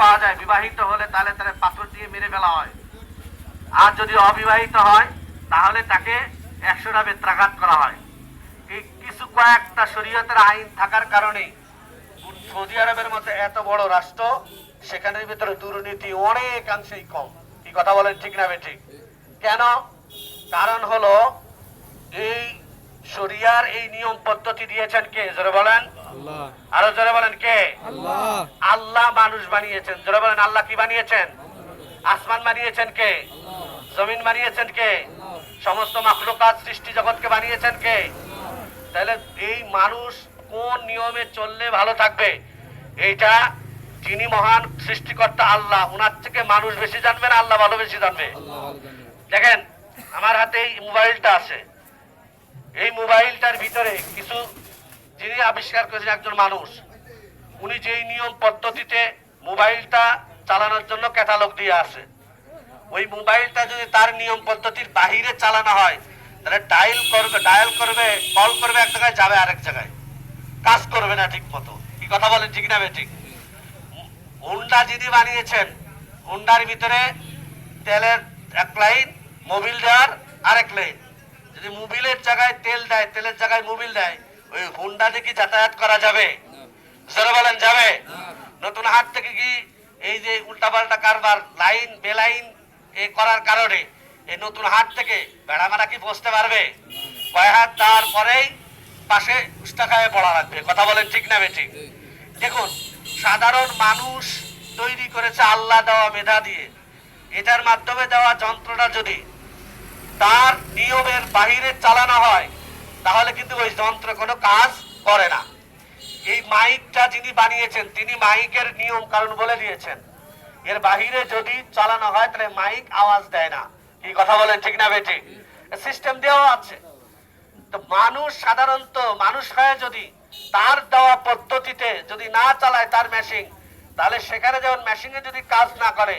পাওয়া যায়, বিবাহিত হলে তাহলে তার পাথর দিয়ে মেরে ফেলা হয়, আর যদি অবিবাহিত হয় তাহলে তাকে 100টা বেত্রাঘাত করা হয়। এই কিছু কয়েকটা শরীয়তের আইন থাকার কারণে সৌদি আরবের মধ্যে এত বড় রাষ্ট্র, সেখানের ভিতরে দুর্নীতি অনেকাংশেই কম। কি কথা বলেন, ঠিক না বেঠিক? কেন? কারণ হলো এই শরিয়ার এই নিয়ম পদ্ধতি দিয়েছেন কে? জোরে বলেন আল্লাহ। আরো জোরে বলেন কে? আল্লাহ। আল্লাহ মানুষ বানিয়েছেন। জোরে বলেন আল্লাহ কি বানিয়েছেন? আসমান বানিয়েছেন কে? জমিন বানিয়েছেন কে? সমস্ত মাখলুকাত সৃষ্টি জগৎকে বানিয়েছেন কে? তাহলে এই মানুষ কোন নিয়মে চললে ভালো থাকবে, এইটা যিনি মহান সৃষ্টিকর্তা আল্লাহ, উনার থেকে মানুষ বেশি জানবে না আল্লাহ ভালো বেশি জানবে? দেখেন আমার হাতে এই মোবাইলটা আছে, এই মোবাইলটার ভিতরে কিছু যিনি আবিষ্কার করেছেন একজন মানুষ, উনি যেই নিয়ম পদ্ধতিতে মোবাইলটা চালানোর জন্য ক্যাটালগ দিয়ে আছে, ওই মোবাইলটা যদি তার নিয়ম পদ্ধতির বাহিরে চালানো হয় তাহলে ডায়াল করবে কল করবে এক জায়গায়, যাবে আরেক জায়গায়, কাজ করবে না ঠিক মতো। কি কথা বলেন, ঠিক না ঠিক? হুন্ডা যিনি বানিয়েছেন, হুন্ডার ভিতরে তেলের এক লাইন, মোবিল দেওয়ার আরেক লাইন, যদি মোবিলের জায়গায় তেল দেয়, তেলের জায়গায় মোবিল দেয়, ওই হুন্ডা দিয়ে কি যাতায়াত করা যাবে? জোরে বলেন যাবে? নতুন হাট থেকে কি এই যে উল্টাপাল্টা কারবার লাইন বেলাইন এই করার কারণে এই নতুন হাট থেকে বেড়ামারা কি বসতে পারবে? কয় হাত দেওয়ার পরেই পাশে উস্তা খায় পড়া লাগবে। কথা বলেন ঠিক না বেঠিক? দেখুন, সাধারণ মানুষ তৈরি করেছে আল্লাহ দেওয়া মেধা দিয়ে, এটার মাধ্যমে দেওয়া যন্ত্রটা যদি তার নিয়মের বাহিরে চালানো হয় তাহলে কিন্তু ওই যন্ত্র কোনো কাজ করে না। এই মাইকটা যিনি বানিয়েছেন তিনি মাইকের নিয়ম কারণ বলে দিয়েছেন, এর বাহিরে যদি চালানো হয় তাহলে মাইক আওয়াজ দেয় না। কি কথা বলেন, ঠিক না বেঠিক? সিস্টেম দেওয়া আছে। তো মানুষ সাধারণত মানুষ হয়ে যদি তার দেওয়া পদ্ধতিতে যদি না চালায় তার মেশিন, তাহলে সেখানে যেমন মেশিনে যদি কাজ না করে,